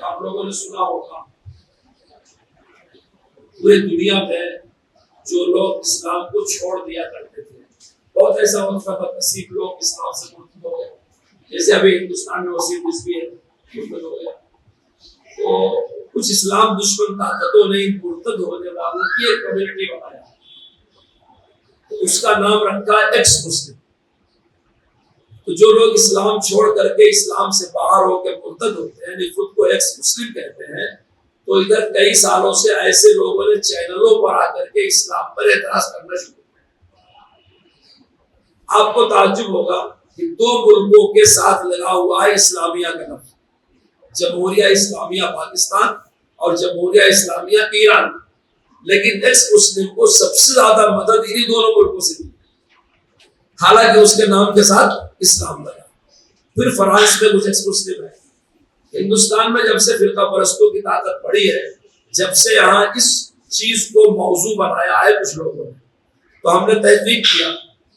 آپ لوگوں نے سنا ہوگا پوری دنیا میں جو لوگ اسلام کو چھوڑ دیا کرتے تھے، بہت ایسا ہوتا ہے بدنصیب لوگ اسلام سے مرتد ہو گئے، جیسے ابھی ہندوستان میں وسیم رضوی ہے مرتد ہو گیا۔ تو کچھ اسلام دشمن طاقتوں نے مرتد ہونے والوں کی ایک کمیونٹی بنایا، اس کا نام رکھا ایکس مسلم۔ تو جو لوگ اسلام چھوڑ کر کے اسلام سے باہر ہو کے مرتد ہوتے ہیں، خود کو ایکس مسلم کہتے ہیں، تو ادھر کئی سالوں سے ایسے لوگوں نے چینلوں پر آ کر کے اسلام پر اعتراض کرنا شروع کیا۔ آپ کو تعجب ہوگا کہ دو ملکوں کے ساتھ لگا ہوا ہے اسلامیہ کا لفظ، جمہوریہ اسلامیہ پاکستان اور جمہوریہ اسلامیہ ایران، لیکن ایکس مسلم کو سب سے زیادہ مدد انہی دونوں ملکوں سے ملی، حالانکہ اس کے نام کے ساتھ اسلام لگا۔ پھر فرانس میں کچھ ایکس مسلم ہے۔ ہندوستان میں جب سے فرقہ پرستوں کی طاقت بڑھی ہے، جب سے یہاں اس چیز کو موضوع بنایا ہے کچھ لوگوں نے، تو ہم نے تحقیق کیا،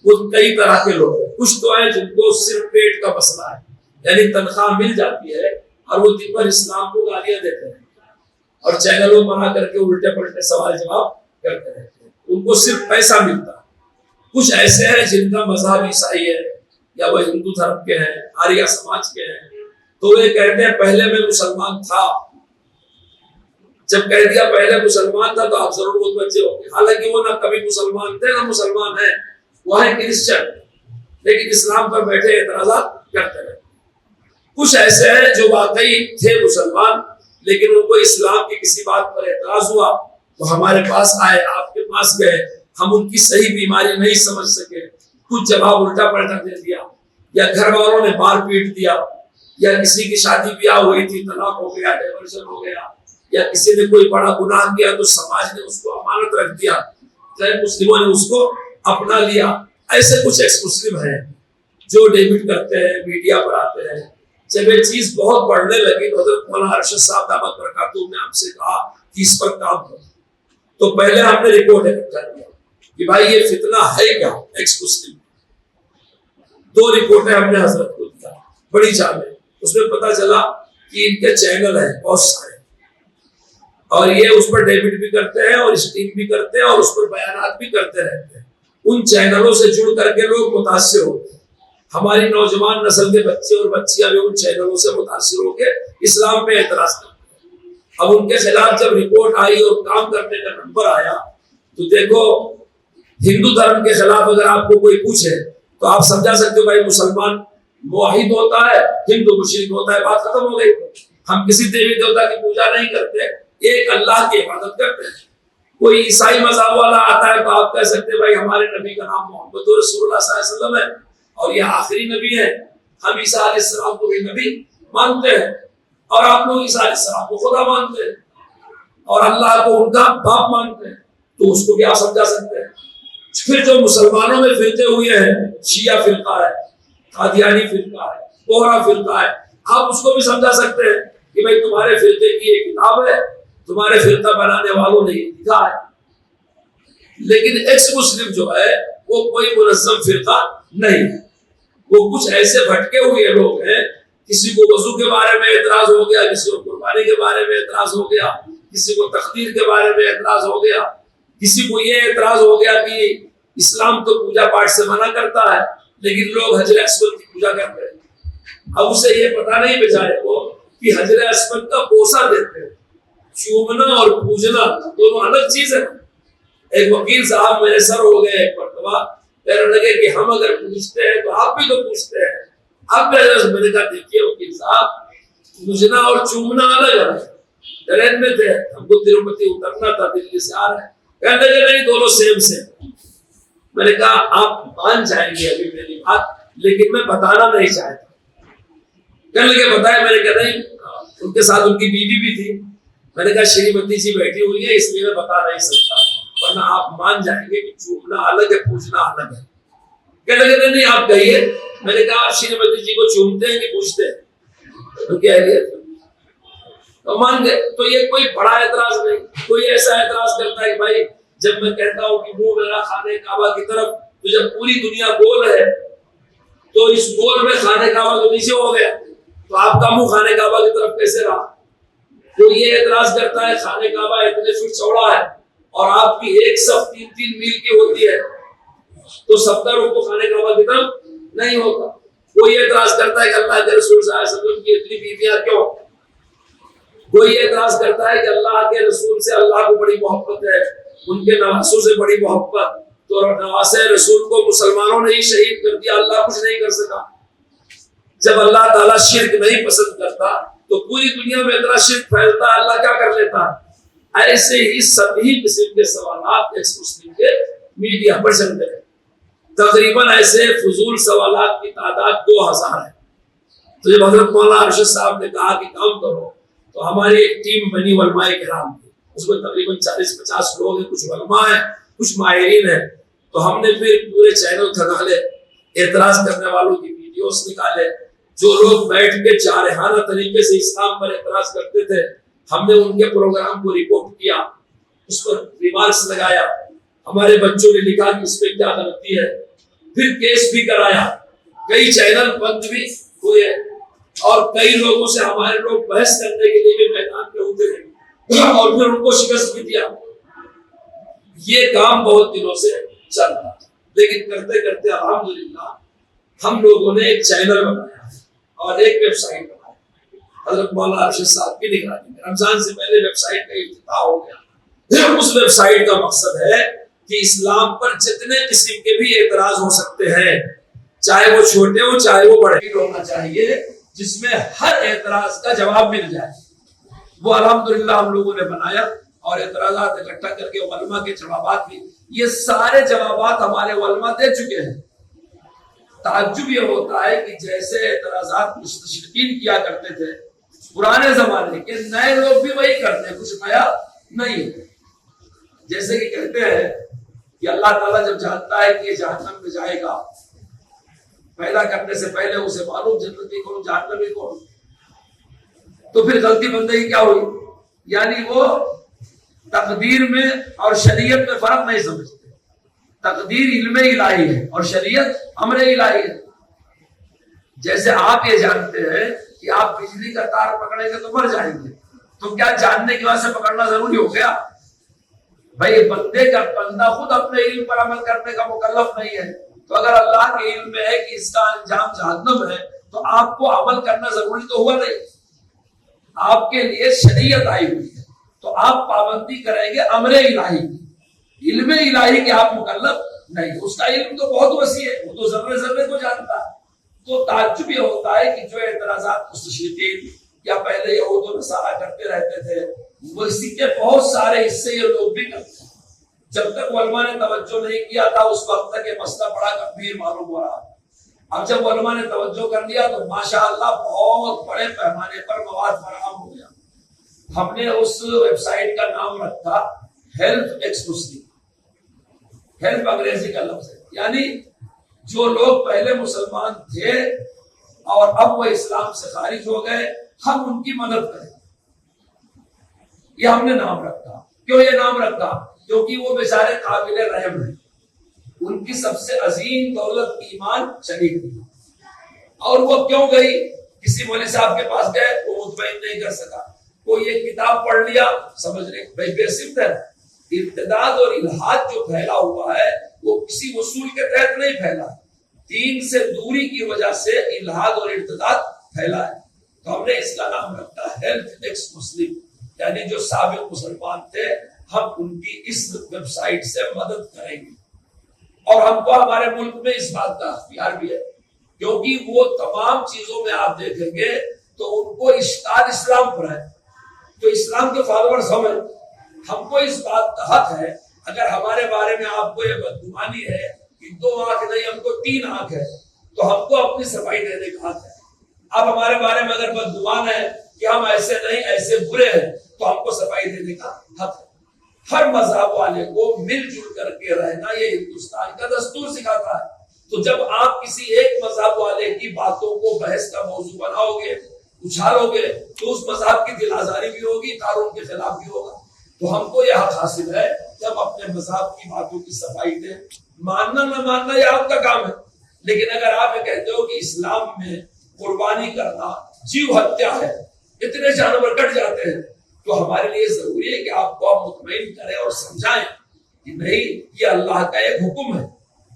وہ کئی طرح کے لوگ ہیں۔ کچھ تو ہیں جن کو صرف پیٹ کا مسئلہ ہے، یعنی تنخواہ مل جاتی ہے اور وہ دن بھر اسلام کو گالیاں دیتے ہیں اور چینلوں پر آ کر کے الٹے پلٹے سوال جواب کرتے رہتے ہیں، ان کو صرف پیسہ ملتا ہے۔ کچھ ایسے ہیں جن کا مذہب عیسائی ہے یا وہ ہندو دھرم کے ہیں، آریہ سماج کے ہیں، تو وہ کہتے ہیں پہلے میں مسلمان تھا، جب کہہ دیا پہلے مسلمان تھا تو آپ ضرور متوجہ ہوں گے، حالانکہ وہ نہ کبھی مسلمان تھے نہ مسلمان ہیں، وہ ہے کرسچن، لیکن اسلام پر بیٹھے اعتراضات کرتے رہتے۔ کچھ ایسے ہیں جو واقعی تھے مسلمان، لیکن ان کو اسلام کی کسی بات پر اعتراض ہوا، وہ ہمارے پاس آئے، آپ کے پاس گئے، ہم ان کی صحیح بیماری نہیں سمجھ سکے، کچھ جواب الٹا پلٹا دے دیا، یا گھر والوں نے مار پیٹ دیا، یا کسی کی شادی بیاہ ہوئی تھی طلاق ہو گیا، ڈیورژن ہو گیا، یا کسی نے کوئی بڑا گناہ کیا تو سماج نے اس کو امانت رکھ دیا، غیر مسلموں نے اس کو اپنا لیا۔ ایسے کچھ ایکس مسلم ہیں جو ڈیبٹ کرتے ہیں، میڈیا پر آتے ہیں۔ جب یہ چیز بہت بڑھنے لگی تو حضرت مولانا ارشد صاحب دامت برکاتہ نے ہم سے کہا کہ اس پر کام کرو، تو پہلے ہم نے رپورٹ اکٹھا کیا کہ بھائی یہ فتنہ ہے کیا ایکس مسلم۔ 2 رپورٹیں ہم نے حضرت کو دیا بڑی چالیں، اس میں پتا چلا کہ ان کے چینل ہیں بہت سارے، اور یہ اس پر ڈیبٹ بھی کرتے ہیں اور اسٹریم بھی کرتے ہیں اور اس پر بیانات بھی کرتے رہتے ہیں۔ ان چینلوں سے جڑ کر کے لوگ متاثر ہوتے ہیں، ہماری نوجوان نسل کے بچے اور بچیاں بھی ان چینلوں سے متاثر ہو کے اسلام پہ اعتراض کرتے ہیں۔ اب ان کے خلاف جب رپورٹ آئی اور کام کرنے کا نمبر آیا تو دیکھو، ہندو دھرم کے خلاف اگر آپ کو کوئی پوچھے تو آپ سمجھا سکتے ہو بھائی مسلمان موحد ہوتا ہے، ہندو مشرک ہوتا ہے، بات ختم ہو گئی۔ ہم کسی دیوی دیوتا کی پوجا نہیں کرتے، ایک اللہ کی عبادت کرتے ہیں۔ کوئی عیسائی مذہب والا آتا ہے تو آپ کہہ سکتے ہیں بھائی ہمارے نبی کا نام محمد رسول اللہ صلی اللہ علیہ وسلم ہے اور یہ آخری نبی ہے، ہم عیسیٰ علیہ السلام کو بھی نبی مانتے ہیں، اور آپ لوگ عیسیٰ علیہ السلام کو خدا مانتے ہیں اور اللہ کو ان کا باپ مانتے ہیں، تو اس کو بھی آپ سمجھا سکتے ہیں۔ پھر جو مسلمانوں میں فرقے ہوئے ہیں، شیعہ فرقہ ہے، قادیانی فرقہ ہے، بوہرا فرقہ ہے، آپ اس کو بھی سمجھا سکتے ہیں کہ بھائی تمہارے فرقے کی ایک کتاب ہے، تمہارے فرقہ بنانے والوں نے یہ لکھا ہے۔ لیکن ایکس مسلم جو ہے وہ کوئی منظم فرقہ نہیں ہے، وہ کچھ ایسے بھٹکے ہوئے لوگ ہیں، کسی کو وضو کے بارے میں اعتراض ہو گیا، کسی کو قربانی کے بارے میں اعتراض ہو گیا، کسی کو تقدیر کے بارے میں اعتراض ہو گیا، کسی کو یہ اعتراض ہو گیا کہ اسلام تو پوجا پاٹ سے منع کرتا ہے لیکن لوگ حجر اسود کی پوجا کرتے ہیں۔ اب اسے یہ پتا نہیں بیچارے کو کہ حجر اسود کا بوسہ دیتے ہیں، چومنا اور پوجنا دونوں الگ چیز ہے۔ ایک وکیل صاحب میرے سر ہو گئے ایک مرتبہ، کہنے لگے کہ ہم اگر پوچھتے ہیں تو آپ بھی تو پوچھتے ہیں۔ اب میں نے کہا دیکھیے وکیل صاحب، پوجنا اور چومنا الگ ہے۔ ٹرین میں تھے، ہم کو تروپتی اترنا تھا، دلی سے آ رہے ہیں، کہنے لگے نہیں دونوں سیم سیم۔ میں نے کہا آپ مان جائیں گے ابھی میری بات، لیکن میں بتانا نہیں چاہتا۔ کہنے لگے بتائے۔ میں نے کہا نہیں، ان کے ساتھ ان کی بیوی بھی تھی۔ میں نے کہا شریمتی جی بیٹھی ہوئی ہے اس لیے میں بتا نہیں سکتا، ورنہ آپ مان جائیں گے کہ چومنا الگ ہے پوچھنا الگ ہے۔ کہنے لگے نہیں آپ کہیے۔ میں نے کہا آپ شریمتی جی کو چومتے ہیں کہ پوچھتے ہیں؟ تو کیا ہے تو مان گئے۔ تو یہ کوئی بڑا اعتراض نہیں۔ کوئی ایسا اعتراض کرتا ہے کہ بھائی جب میں کہتا ہوں کہ منہ میرا خانہ کعبہ کی طرف، تو جب پوری دنیا گول ہے تو اس گول میں خانہ کعبہ تو نیچے ہو گیا، تو آپ کا منہ خانہ کعبہ کی طرف کیسے رہا؟ وہ یہ اعتراض کرتا ہے خانہ کعبہ اتنے فٹ چوڑا ہے اور آپ کی ایک صف 3 میل کی ہوتی ہے، تو 70 رکوع خانہ کعبہ کی طرف نہیں ہوتا۔ وہ یہ اعتراض کرتا ہے کہ اللہ کے رسول صلی اللہ علیہ وسلم کی اتنی بیویاں کیوں؟ وہ یہ اعتراض کرتا ہے کہ اللہ کے رسول سے اللہ کو بڑی محبت ہے، ان کے نواسوں سے بڑی محبت، تو نواسے رسول کو مسلمانوں نے ہی شہید کر دیا، اللہ کچھ نہیں کر سکا۔ جب اللہ تعالیٰ شرک نہیں پسند کرتا تو پوری دنیا میں اتنا شرک پھیلتا، اللہ کیا کر لیتا؟ ایسے ہی سبھی قسم کے سوالات ایکس مسلم کے میڈیا پر چلتے ہیں۔ تقریباً ایسے فضول سوالات کی تعداد 2000 ہے۔ تو جب حضرت مولانا ارشد صاحب نے کہا کہ کام کرو، تو ہماری ایک ٹیم بنی علماء کرام کی، اس میں تقریباً 40-50 لوگ ہیں، کچھ علماء ہیں، کچھ ماہرین ہیں۔ تو ہم نے پھر پورے چینل کھنگالے، اعتراض کرنے والوں کی ویڈیوز نکالے، جو لوگ بیٹھ کے جارحانہ طریقے سے اسلام پر اعتراض کرتے تھے، ہم نے ان کے پروگرام کو ریپورٹ کیا، اس پر ریمارکس لگایا، ہمارے بچوں نے لکھا کہ اس پہ کیا غلطی ہے، پھر کیس بھی کرایا، کئی چینل بند بھی ہوئے اور کئی لوگوں سے ہمارے لوگ بحث کرنے کے لیے بھی میدان میں ہوتے ہیں اور پھر ان کو شکست بھی دیا۔ یہ کام بہت دنوں سے چل رہا تھا، لیکن کرتے کرتے الحمدللہ ہم لوگوں نے ایک چینل بنایا اور ایک ویب سائٹ بنائی حضرت مولانا ارشد صاحب کی نگرانی میں۔ رمضان سے پہلے ویب سائٹ کا افتتاح ہو گیا۔ اس ویب سائٹ کا مقصد ہے کہ اسلام پر جتنے قسم کے بھی اعتراض ہو سکتے ہیں، چاہے وہ چھوٹے ہو چاہے وہ بڑے، ہونا چاہیے جس میں ہر اعتراض کا جواب مل جائے۔ وہ الحمدللہ ہم لوگوں نے بنایا اور اعتراضات اکٹھا کر کے علماء کے جوابات بھی، یہ سارے جوابات ہمارے علماء دے چکے ہیں۔ تعجب یہ ہوتا ہے کہ جیسے اعتراضات مستشرقین کیا کرتے تھے پرانے زمانے کے، نئے لوگ بھی وہی کرتے ہیں، کچھ نیا نہیں ہے۔ جیسے کہ کہتے ہیں کہ اللہ تعالیٰ جب جانتا ہے کہ یہ جہنم میں جائے گا، پیدا کرنے سے پہلے اسے معلوم جنتی کون جہنمی کون، تو پھر غلطی بندگی کیا ہوئی؟ یعنی وہ تقدیر میں اور شریعت میں فرق نہیں سمجھتے۔ تقدیر علم الہی ہے اور شریعت امر الہی ہے۔ جیسے آپ یہ جانتے ہیں کہ آپ بجلی کا تار پکڑیں گے تو مر جائیں گے، تو کیا جاننے کی وجہ سے پکڑنا ضروری ہو گیا؟ بھائی بندہ خود اپنے علم پر عمل کرنے کا مکلف نہیں ہے، تو اگر اللہ کے علم میں ہے کہ اس کا انجام جہنم ہے تو آپ کو عمل کرنا ضروری تو ہوا نہیں۔ آپ کے لیے شریعت آئی ہوئی ہے تو آپ پابندی کریں گے امر الہی کی، علم الہی کے آپ مکلف نہیں۔ اس کا علم تو بہت وسیع ہے، وہ تو ذرے ذرے کو جانتا ہے۔ تو تعجب یہ ہوتا ہے کہ جو اعتراضات مستشرقین یا پہلے یہود و نصارہ کرتے رہتے تھے، وہ اسی کے بہت سارے حصے یہ لوگ بھی کرتے ہیں۔ جب تک علماء نے توجہ نہیں کیا تھا اس وقت تک یہ مسئلہ بڑا گمبھیر معلوم ہو رہا تھا۔ اب جب علماء نے توجہ کر لیا تو ماشاءاللہ بہت بڑے پیمانے پر مواد فراہم ہو گیا۔ ہم نے اس ویب سائٹ کا نام رکھا ہیلپ ایکس مسلم۔ ہیلپ انگریزی کا لفظ ہے، یعنی جو لوگ پہلے مسلمان تھے اور اب وہ اسلام سے خارج ہو گئے، ہم ان کی مدد کریں، یہ ہم نے نام رکھا۔ کیوں یہ نام رکھا؟ کیونکہ وہ بیچارے قابل رحم ہیں، ان کی سب سے عظیم دولت ایمان چلی گئی، اور وہ کیوں گئی؟ کسی مولوی صاحب کے پاس گئے، وہ مطمئن نہیں کر سکا، کوئی ایک کتاب پڑھ لیا، سمجھ لیں بھائی بے سمت ہے۔ ارتداد اور الحاد جو پھیلا ہوا ہے وہ کسی اصول کے تحت نہیں پھیلا، دین سے دوری کی وجہ سے الحاد اور ارتداد پھیلا ہے۔ تو ہم نے اس کا نام رکھا ہیلپ ایکس مسلم، یعنی جو سابق مسلمان تھے ہم ان کی اس ویب سائٹ سے مدد کریں گے۔ اور ہم کو ہمارے ملک میں اس بات کا اختیار بھی ہے، کیونکہ وہ تمام چیزوں میں آپ دیکھیں گے تو ان کو اشتہار اسلام پر ہے، تو اسلام کے فالوورز ہم کو اس بات کا حق ہے، اگر ہمارے بارے میں آپ کو یہ بدگمانی ہے کہ 2 آنکھ نہیں ہم کو 3 آنکھ ہے، تو ہم کو اپنی صفائی دینے کا حق ہے۔ اب ہمارے بارے میں اگر بدگمان ہے کہ ہم ایسے نہیں ایسے برے ہیں، تو ہم کو صفائی دینے کا حق ہے۔ ہر مذہب والے کو مل جل کر کے رہنا یہ ہندوستان کا دستور سکھاتا ہے۔ تو جب آپ کسی ایک مذہب والے کی باتوں کو بحث کا موضوع بناؤ گے، اچھالو گے، تو اس مذہب کی دل آزاری بھی ہوگی، قانون کے خلاف بھی ہوگا۔ تو ہم کو یہ حق حاصل ہے کہ ہم اپنے مذہب کی باتوں کی صفائی دیں۔ ماننا نہ ماننا یہ آپ کا کام ہے، لیکن اگر آپ یہ کہتے ہو کہ اسلام میں قربانی کرنا جیو ہتیا ہے، اتنے جانور کٹ جاتے ہیں، تو ہمارے لیے ضروری ہے کہ آپ کو آپ مطمئن کریں اور سمجھائیں کہ نہیں، یہ اللہ کا ایک حکم ہے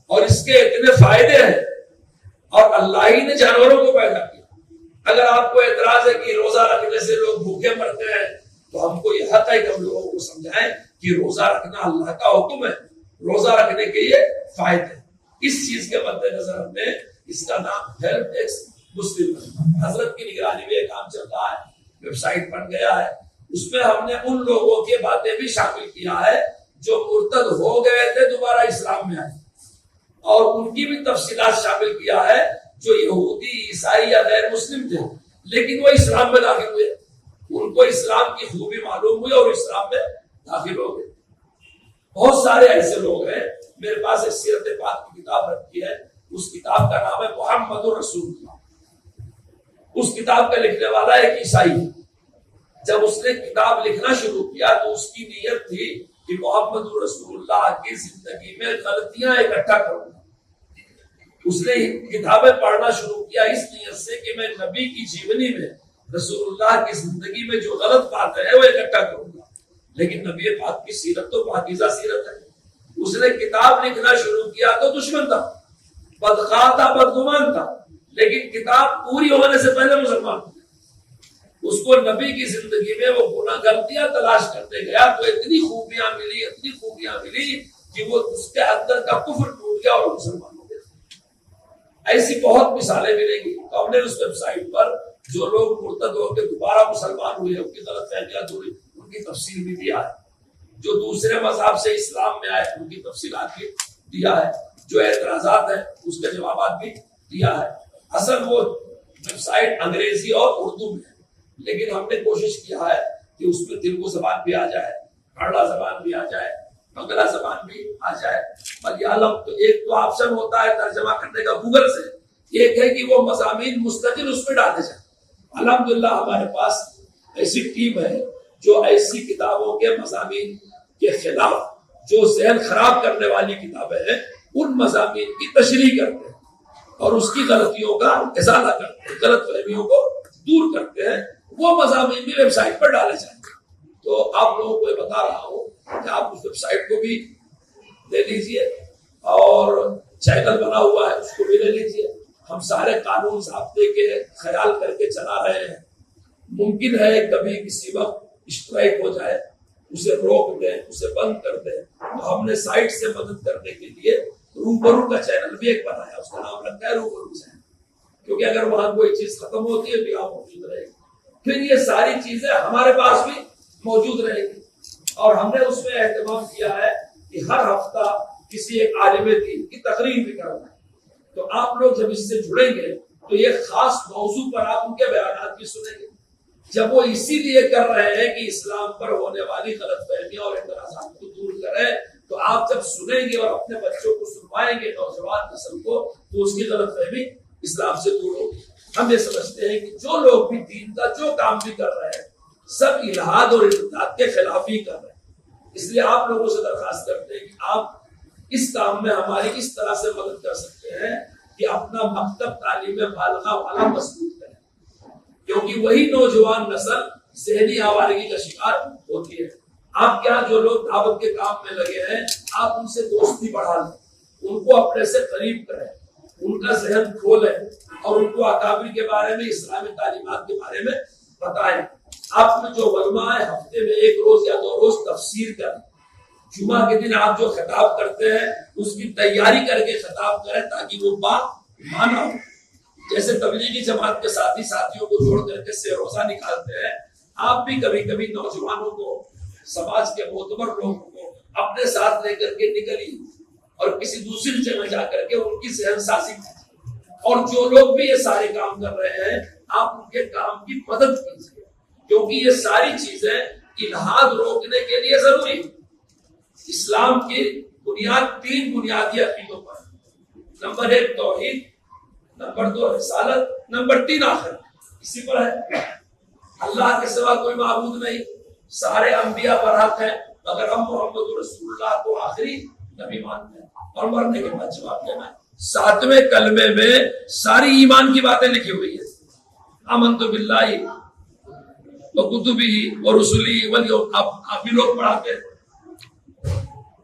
اور اس کے اتنے فائدے ہیں، اور اللہ ہی نے جانوروں کو پیدا کیا۔ اگر آپ کو اعتراض ہے کہ روزہ رکھنے سے لوگ بھوکے مرتے ہیں، تو ہم کو یہ حق ہے کہ ہم لوگوں کو سمجھائیں کہ روزہ رکھنا اللہ کا حکم ہے، روزہ رکھنے کے یہ فائدے۔ اس چیز کے مد نظر ہم نے اس کا نام ہیلپ ایکس مسلم حضرت کی نگرانی میں کام چل رہا ہے، ویب سائٹ بن گیا ہے، اس میں ہم نے ان لوگوں کی باتیں بھی شامل کیا ہے جو مرتد ہو گئے تھے دوبارہ اسلام میں آئے، اور ان کی بھی تفصیلات شامل کیا ہے جو یہودی عیسائی یا غیر مسلم تھے لیکن وہ اسلام میں داخل ہوئے، ان کو اسلام کی خوبی معلوم ہوئی اور اسلام میں داخل ہو گئے۔ بہت سارے ایسے لوگ ہیں، میرے پاس ایک سیرت پاک کی کتاب رکھی ہے، اس کتاب کا نام ہے محمد رسول اللہ۔ اس کتاب کا لکھنے والا ایک عیسائی ہے۔ جب اس نے کتاب لکھنا شروع کیا تو اس کی نیت تھی کہ محمد رسول اللہ کی زندگی میں غلطیاں اکٹھا کروں۔ اس نے کتابیں پڑھنا شروع کیا اس نیت سے کہ میں نبی کی جیونی میں، رسول اللہ کی زندگی میں جو غلط بات ہے وہ اکٹھا کروں گا، لیکن نبی پاک کی سیرت تو پاکیزہ سیرت ہے۔ اس نے کتاب لکھنا شروع کیا تو دشمن تھا، بدخواہ تھا، بدگمان تھا، لیکن کتاب پوری ہونے سے پہلے مسلمان تھا۔ اس کو نبی کی زندگی میں وہ گناہ غلطیاں تلاش کرتے گیا تو اتنی خوبیاں ملی کہ وہ اس کے اندر کا کفر ٹوٹ گیا اور مسلمان ہو گیا۔ ایسی بہت مثالیں ملیں گی۔ تو ہم نے اس ویب سائٹ پر جو لوگ مرتد ہو کے دوبارہ مسلمان ہوئے، ان کی غلط فہمیاں دوری، ان کی تفصیل بھی دیا ہے۔ جو دوسرے مذہب سے اسلام میں آئے ان کی تفصیلات بھی دیا ہے، جو اعتراضات ہیں اس کے جوابات بھی دیا ہے۔ اصل وہ ویب سائٹ انگریزی اور اردو میں ہے، لیکن ہم نے کوشش کیا ہے کہ اس میں تیلگو زبان بھی آ جائے، کڑلا زبان بھی آ جائے، بنگلہ زبان بھی آ جائے، ملیالم۔ تو ایک تو آپشن ہوتا ہے ترجمہ کرنے کا گوگل سے، ایک ہے کہ وہ مضامین مستقل اس میں ڈالے جائیں۔ الحمدللہ ہمارے پاس ایسی ٹیم ہے جو ایسی کتابوں کے مضامین کے خلاف جو ذہن خراب کرنے والی کتابیں ہیں ان مضامین کی تشریح کرتے ہیں اور اس کی غلطیوں کا ازالہ کرتے ہیں، غلط فہمیوں کو دور کرتے ہیں۔ وہ مضامین بھی ویب سائٹ پر ڈالے جائیں۔ تو آپ لوگوں کو بتا رہا ہوں کہ آپ اس ویب سائٹ کو بھی لے لیجئے اور چینل بنا ہوا ہے اس کو بھی لے لیجئے۔ ہم سارے قانون ضابطے کے خیال کر کے چلا رہے ہیں۔ ممکن ہے کبھی کسی وقت اسٹرائک ہو جائے، اسے روک دیں، اسے بند کر دیں، تو ہم نے سائٹ سے مدد کرنے کے لیے روبرو کا چینل بھی ایک بنایا، اس کا نام رکھا ہے روبرو چینل، کیونکہ اگر وہاں کوئی چیز ختم ہوتی ہے تو یہاں موجود رہے گی، پھر یہ ساری چیزیں ہمارے پاس بھی موجود رہے گی۔ اور ہم نے اس میں اہتمام کیا ہے کہ ہر ہفتہ کسی ایک عالم دین کی تقریر بھی کرنا ہے، تو آپ لوگ جب اس سے جڑیں گے تو یہ خاص موضوع پر آپ ان کے بیانات بھی سنیں گے۔ جب وہ اسی لیے کر رہے ہیں کہ اسلام پر ہونے والی غلط فہمیاں اور اعتراضات کو دور کریں، تو آپ جب سنیں گے اور اپنے بچوں کو سنوائیں گے، نوجوان نسل کو، تو اس کی غلط فہمی اسلام سے دور ہوگی۔ ہم یہ سمجھتے ہیں کہ جو لوگ بھی دین کا جو کام بھی کر رہے ہیں سب الہاد اور ارتداد کے خلاف ہی کر رہے ہیں۔ اس لیے آپ لوگوں سے درخواست کرتے ہیں کہ آپ اس کام میں ہماری اس طرح سے مدد کر سکتے ہیں کہ اپنا مکتب تعلیم بالغہ والا مضبوط کریں، کیونکہ وہی نوجوان نسل ذہنی آوارگی کا شکار ہوتی ہے۔ آپ کیا جو لوگ دعوت کے کام میں لگے ہیں، آپ ان سے دوستی بڑھا لیں، ان کو اپنے سے قریب کریں، ان کا ذہن کھولیں اور ان کو اکابر کے بارے میں، اسلامی تعلیمات کے بارے میں بتائیں۔ آپ میں جو علماء ہیں ہفتے میں ایک روز یا 2 روز تفسیر کریں، جمعہ کے دن آپ جو خطاب کرتے ہیں اس کی تیاری کر کے خطاب کریں تاکہ وہ بات مانا ہو۔ جیسے تبلیغی جماعت کے ساتھیوں کو جوڑ کر کے سے روزہ نکالتے ہیں، آپ بھی کبھی کبھی نوجوانوں کو، سماج کے معتبر لوگوں کو اپنے ساتھ لے کر کے نکلیے اور کسی دوسری جگہ جا کر کے ان کی ذہن سازی کیجیے۔ اور جو لوگ بھی یہ سارے کام کر رہے ہیں آپ ان کے کام کی مدد کیجیے، کیونکہ یہ ساری چیزیں الہاد روکنے کے لیے ضروری ہے۔ اسلام کی بنیاد 3 بنیادی عقیدوں پر، نمبر 1 توحید، نمبر 2 رسالت، نمبر 3 آخرت، اسی پر ہے۔ اللہ کے سوا کوئی معبود نہیں، سارے انبیاء پر حق ہیں، مگر ہم محمد رسول اللہ کو آخری نبی مانتے ہیں اور مرنے کے بعد جواب دینا ہے۔ 7ویں کلمے میں ساری ایمان کی باتیں لکھی ہوئی ہیں۔ آمنت باللہ وکتبہ ورسلہ والیوم، آپ بھی لوگ پڑھاتے ہیں،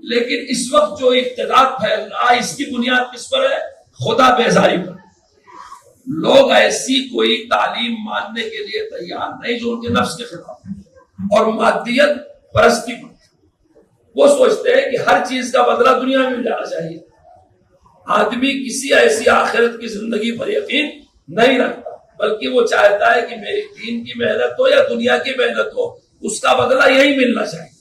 لیکن اس وقت جو ابتداع پھیل رہا ہے اس کی بنیاد کس پر ہے؟ خدا بیزاری پر۔ لوگ ایسی کوئی تعلیم ماننے کے لیے تیار نہیں جو ان کے نفس کے خلاف ہے، اور مادیت پرستی پر وہ سوچتے ہیں کہ ہر چیز کا بدلہ دنیا میں مل جانا چاہیے۔ آدمی کسی ایسی آخرت کی زندگی پر یقین نہیں رکھتا، بلکہ وہ چاہتا ہے کہ میری دین کی محنت ہو یا دنیا کی محنت ہو، اس کا بدلہ یہی ملنا چاہیے۔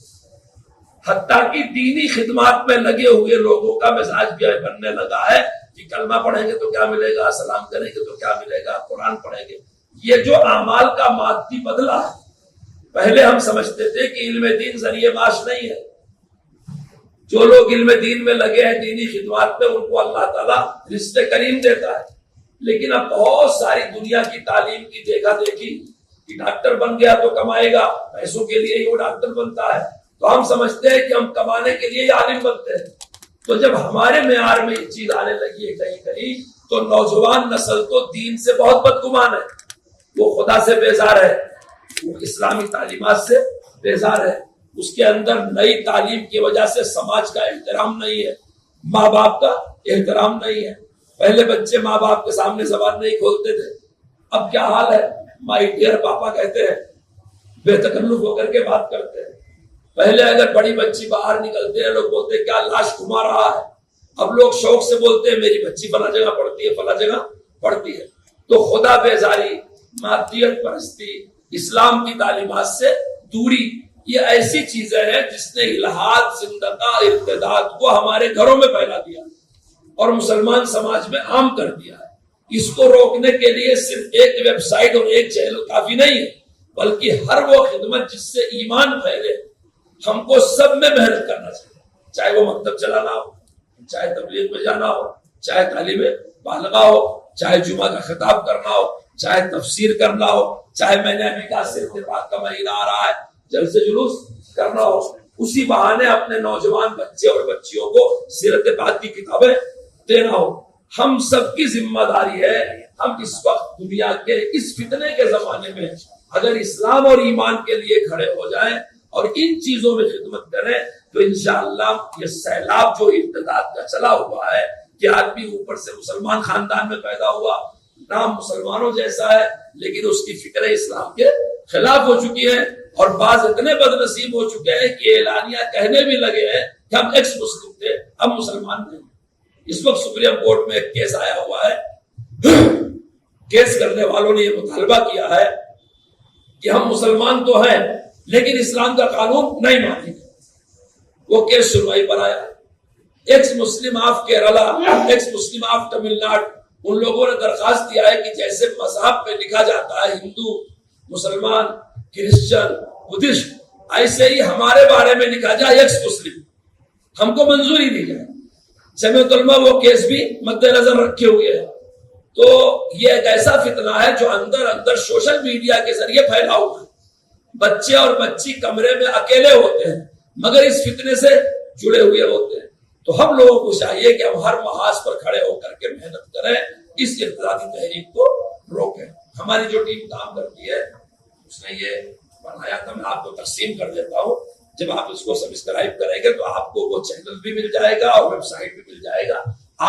حتیٰ کہ دینی خدمات میں لگے ہوئے لوگوں کا مزاج بھی بننے لگا ہے کہ کلمہ پڑھیں گے تو کیا ملے گا، سلام کریں گے تو کیا ملے گا، قرآن پڑھیں گے۔ یہ جو اعمال کا مادی بدلہ ہے، پہلے ہم سمجھتے تھے کہ علم دین ذریعہ معاش نہیں ہے۔ جو لوگ علم دین میں لگے ہیں دینی خدمات میں، ان کو اللہ تعالیٰ رزق کریم دیتا ہے، لیکن اب بہت ساری دنیا کی تعلیم کی دیکھا دیکھی کہ ڈاکٹر بن گیا تو کمائے گا، پیسوں کے لیے ہی وہ ڈاکٹر بنتا ہے، تو ہم سمجھتے ہیں کہ ہم کمانے کے لیے عالم بنتے ہیں۔ تو جب ہمارے معیار میں یہ چیز آنے لگی ہے کہیں کہیں، تو نوجوان نسل تو دین سے بہت بدگمان ہے، وہ خدا سے بیزار ہے، وہ اسلامی تعلیمات سے بیزار ہے، اس کے اندر نئی تعلیم کی وجہ سے سماج کا احترام نہیں ہے، ماں باپ کا احترام نہیں ہے۔ پہلے بچے ماں باپ کے سامنے زبان نہیں کھولتے تھے، اب کیا حال ہے، مائی ڈیئر پاپا کہتے ہیں، بے تکلف ہو کر کے بات کرتے ہیں۔ پہلے اگر بڑی بچی باہر نکلتے ہیں لوگ بولتے ہیں کیا لاش گھما رہا ہے، اب لوگ شوق سے بولتے ہیں میری بچی فلاں جگہ پڑھتی ہے، فلاں جگہ پڑھتی ہے۔ تو خدا بیزاری، مادیت پرستی، اسلام کی تعلیمات سے دوری، یہ ایسی چیزیں ہیں جس نے الحاد، زندقہ، ارتداد کو ہمارے گھروں میں پھیلا دیا اور مسلمان سماج میں عام کر دیا ہے۔ اس کو روکنے کے لیے صرف ایک ویب سائٹ اور ایک چینل کافی نہیں ہے، بلکہ ہر وہ خدمت جس سے ایمان پھیلے، ہم کو سب میں محنت کرنا چاہیے، چاہے وہ مکتب چلانا ہو، چاہے تبلیغ میں جانا ہو، چاہے تعلیم بالغہ ہو، چاہے جمعہ کا خطاب کرنا ہو، چاہے تفسیر کرنا ہو، چاہے میں نے ابھی کہا سیرت پاک کا مہینہ آ رہا ہے، جلسے جلوس کرنا ہو، اسی بہانے اپنے نوجوان بچے اور بچیوں کو سیرت پاک کی کتابیں دینا ہو۔ ہم سب کی ذمہ داری ہے، ہم اس وقت دنیا کے اس فتنے کے زمانے میں اگر اسلام اور ایمان کے لیے کھڑے ہو جائیں اور ان چیزوں میں خدمت کریں تو انشاءاللہ یہ سیلاب جو ارتداد کا چلا ہوا ہے کہ آدمی اوپر سے مسلمان خاندان میں پیدا ہوا، نام مسلمانوں جیسا ہے، لیکن اس کی فکر اسلام کے خلاف ہو چکی ہے، اور بعض اتنے بد نصیب ہو چکے ہیں کہ اعلانیہ کہنے بھی لگے ہیں کہ ہم ایکس مسلم تھے، ہم مسلمان نہیں۔ اس وقت سپریم کورٹ میں ایک کیس آیا ہوا ہے، کیس کرنے والوں نے یہ مطالبہ کیا ہے کہ ہم مسلمان تو ہیں لیکن اسلام کا قانون نہیں مانیں گے۔ وہ کیس سنوائی پر آیا، ex Muslim of Kerala, ex Muslim of Tamil Nadu, ان لوگوں نے درخواست دیا ہے کہ جیسے مذہب میں لکھا جاتا ہے ہندو، مسلمان، کرسچن، بدھسٹ، ایسے ہی ہمارے بارے میں لکھا جائے ایکس مسلم، ہم کو منظوری دی جائے۔ جمعیت علماء وہ کیس بھی مد نظر رکھے ہوئے ہے۔ تو یہ ایک ایسا فتنہ ہے جو اندر سوشل میڈیا کے ذریعے پھیلا ہوا ہے۔ بچے اور بچی کمرے میں اکیلے ہوتے ہیں مگر اس فتنے سے جڑے ہوئے ہوتے ہیں۔ تو ہم لوگوں کو چاہیے کہ ہم ہر محاذ پر کھڑے ہو کر کے محنت کریں، اس ارتدادی تحریک کو روکیں۔ ہماری جو ٹیم کام کرتی ہے اس نے یہ بنایا تھا، میں آپ کو تقسیم کر دیتا ہوں، جب آپ اس کو سبسکرائب کریں گے تو آپ کو وہ چینل بھی مل جائے گا اور ویب سائٹ بھی مل جائے گا۔